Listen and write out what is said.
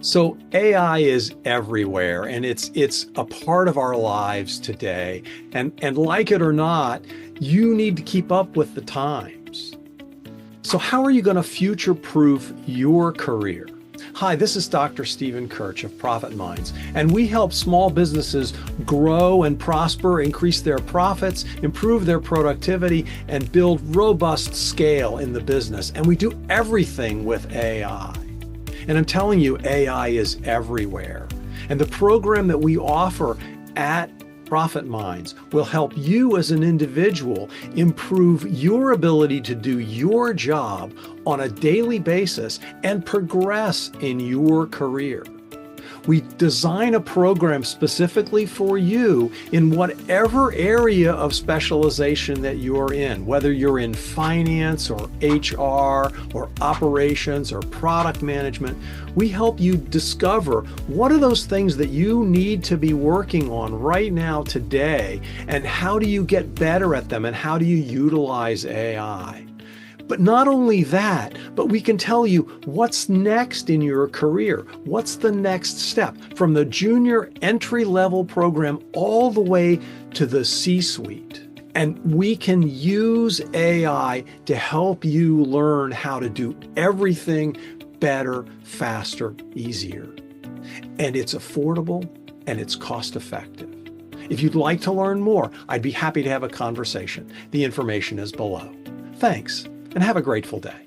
So AI is everywhere, and it's a part of our lives today. And like it or not, you need to keep up with the times. So how are you going to future-proof your career? Hi, this is Dr. Stephen 𝐿𝐭 of Profit Minds, and we help small businesses grow and prosper, increase their profits, improve their productivity, and build robust scale in the business. And we do everything with AI. And I'm telling you, AI is everywhere. And the program that we offer at Profit Minds will help you as an individual improve your ability to do your job on a daily basis and progress in your career. We design a program specifically for you in whatever area of specialization that you're in, whether you're in finance or HR or operations or product management. We help you discover what are those things that you need to be working on right now today, and how do you get better at them, and how do you utilize AI. But not only that, but we can tell you what's next in your career. What's the next step from the junior entry-level program all the way to the C-suite. And we can use AI to help you learn how to do everything better, faster, easier. And it's affordable and it's cost-effective. If you'd like to learn more, I'd be happy to have a conversation. The information is below. Thanks. And have a grateful day.